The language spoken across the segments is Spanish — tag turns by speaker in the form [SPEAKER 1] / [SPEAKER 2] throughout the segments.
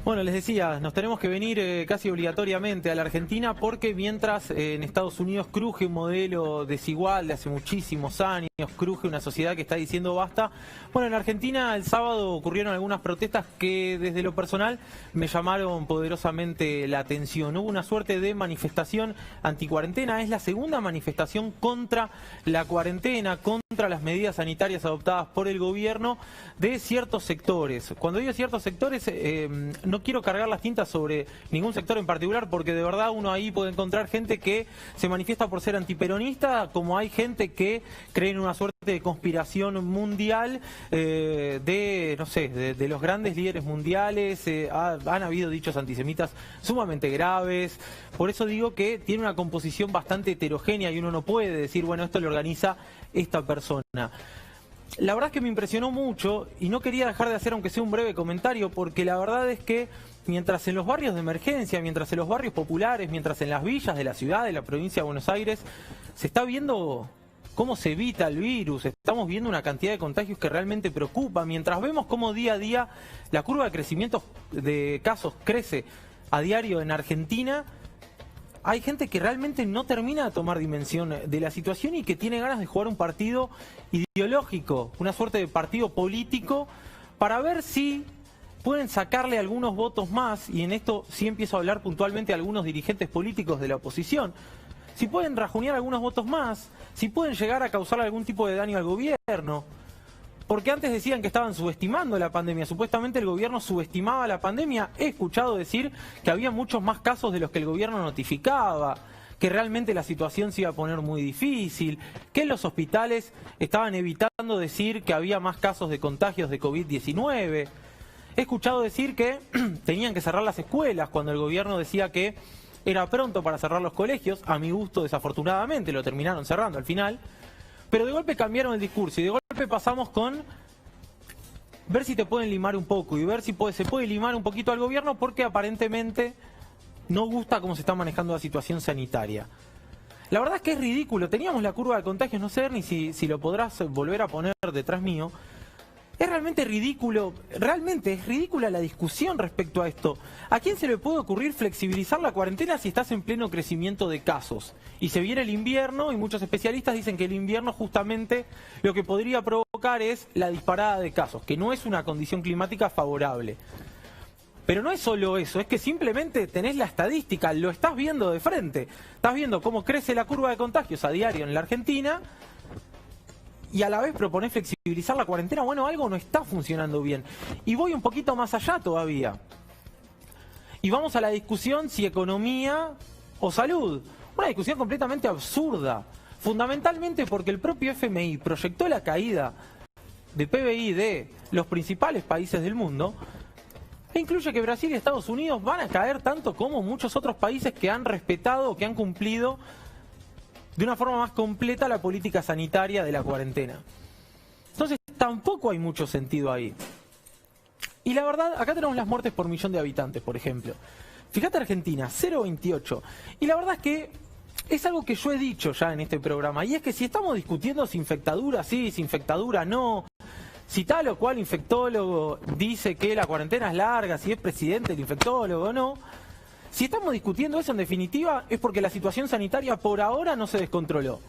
[SPEAKER 1] Bueno, les decía, nos tenemos que venir casi obligatoriamente a la Argentina porque mientras en Estados Unidos cruje un modelo desigual de hace muchísimos años, cruje una sociedad que está diciendo basta, bueno, en Argentina el sábado ocurrieron algunas protestas que desde lo personal me llamaron poderosamente la atención. Hubo una suerte de manifestación anticuarentena, es la segunda manifestación contra la cuarentena, contra las medidas sanitarias adoptadas por el gobierno de ciertos sectores. Cuando digo ciertos sectores, no quiero cargar las tintas sobre ningún sector en particular, porque de verdad uno ahí puede encontrar gente que se manifiesta por ser antiperonista, como hay gente que cree en una suerte de conspiración mundial no sé, de los grandes líderes mundiales. Han habido dichos antisemitas sumamente graves. Por eso digo que tiene una composición bastante heterogénea y uno no puede decir, bueno, esto lo organiza esta persona. La verdad es que me impresionó mucho y no quería dejar de hacer aunque sea un breve comentario, porque la verdad es que mientras en los barrios de emergencia, mientras en los barrios populares, mientras en las villas de la ciudad, de la provincia de Buenos Aires, se está viendo cómo se evita el virus, estamos viendo una cantidad de contagios que realmente preocupa, mientras vemos cómo día a día la curva de crecimiento de casos crece a diario en Argentina, hay gente que realmente no termina de tomar dimensión de la situación y que tiene ganas de jugar un partido ideológico, una suerte de partido político, para ver si pueden sacarle algunos votos más, y en esto sí empiezo a hablar puntualmente a algunos dirigentes políticos de la oposición, si pueden rajunear algunos votos más, si pueden llegar a causar algún tipo de daño al gobierno. Porque antes decían que estaban subestimando la pandemia, supuestamente el gobierno subestimaba la pandemia. He escuchado decir que había muchos más casos de los que el gobierno notificaba, que realmente la situación se iba a poner muy difícil, que en los hospitales estaban evitando decir que había más casos de contagios de COVID-19. He escuchado decir que tenían que cerrar las escuelas cuando el gobierno decía que era pronto para cerrar los colegios. A mi gusto, desafortunadamente, lo terminaron cerrando al final. Pero de golpe cambiaron el discurso y de golpe pasamos con ver si te pueden limar un poco y ver si se puede limar un poquito al gobierno, porque aparentemente no gusta cómo se está manejando la situación sanitaria. La verdad es que es ridículo. Teníamos la curva de contagios, no sé ni si lo podrás volver a poner detrás mío. Es realmente es ridícula la discusión respecto a esto. ¿A quién se le puede ocurrir flexibilizar la cuarentena si estás en pleno crecimiento de casos? Y se viene el invierno y muchos especialistas dicen que el invierno justamente lo que podría provocar es la disparada de casos, que no es una condición climática favorable. Pero no es solo eso, es que simplemente tenés la estadística, lo estás viendo de frente. Estás viendo cómo crece la curva de contagios a diario en la Argentina y a la vez proponés flexibilizar la cuarentena. Bueno, algo no está funcionando bien. Y voy un poquito más allá todavía. Y vamos a la discusión si economía o salud. Una discusión completamente absurda. Fundamentalmente porque el propio FMI proyectó la caída de PBI de los principales países del mundo, e incluye que Brasil y Estados Unidos van a caer tanto como muchos otros países que han respetado o que han cumplido de una forma más completa la política sanitaria de la cuarentena. Entonces tampoco hay mucho sentido ahí. Y la verdad, acá tenemos las muertes por millón de habitantes, por ejemplo. Fíjate Argentina, 0,28. Y la verdad es que es algo que yo he dicho ya en este programa, y es que si estamos discutiendo si infectadura sí, si infectadura no, si tal o cual infectólogo dice que la cuarentena es larga, si es presidente el infectólogo o no, si estamos discutiendo eso, en definitiva, es porque la situación sanitaria por ahora no se descontroló.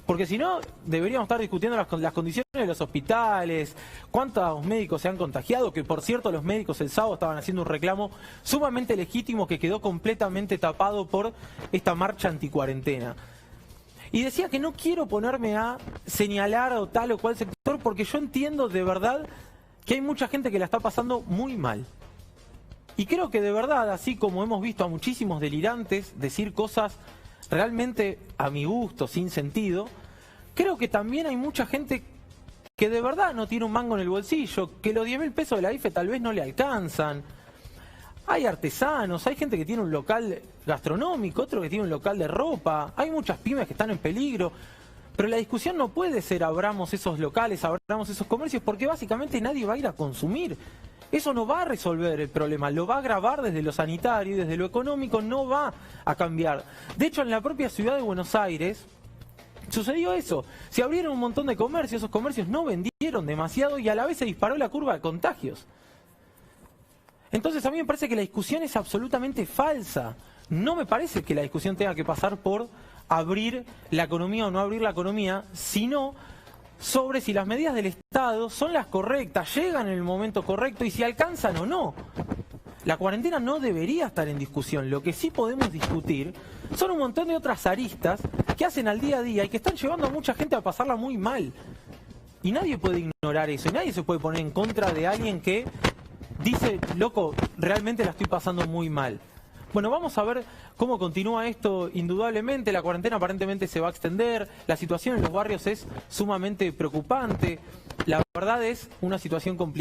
[SPEAKER 1] Porque si no, deberíamos estar discutiendo las condiciones de los hospitales, cuántos médicos se han contagiado, que por cierto los médicos el sábado estaban haciendo un reclamo sumamente legítimo que quedó completamente tapado por esta marcha anticuarentena. Y decía que no quiero ponerme a señalar o tal o cual sector, porque yo entiendo de verdad que hay mucha gente que la está pasando muy mal. Y creo que de verdad, así como hemos visto a muchísimos delirantes decir cosas realmente a mi gusto, sin sentido, creo que también hay mucha gente que de verdad no tiene un mango en el bolsillo, que los 10.000 pesos de la IFE tal vez no le alcanzan. Hay artesanos, hay gente que tiene un local gastronómico, otro que tiene un local de ropa, hay muchas pymes que están en peligro. Pero la discusión no puede ser abramos esos locales, abramos esos comercios, porque básicamente nadie va a ir a consumir. Eso no va a resolver el problema, lo va a agravar desde lo sanitario y desde lo económico no va a cambiar. De hecho, en la propia ciudad de Buenos Aires sucedió eso. Se abrieron un montón de comercios, esos comercios no vendieron demasiado y a la vez se disparó la curva de contagios. Entonces a mí me parece que la discusión es absolutamente falsa. No me parece que la discusión tenga que pasar por abrir la economía o no abrir la economía, sino sobre si las medidas del Estado son las correctas, llegan en el momento correcto y si alcanzan o no. La cuarentena no debería estar en discusión. Lo que sí podemos discutir son un montón de otras aristas que hacen al día a día y que están llevando a mucha gente a pasarla muy mal. Y nadie puede ignorar eso, y nadie se puede poner en contra de alguien que dice, loco, realmente la estoy pasando muy mal. Bueno, vamos a ver cómo continúa esto. Indudablemente la cuarentena aparentemente se va a extender, la situación en los barrios es sumamente preocupante, la verdad es una situación complicada.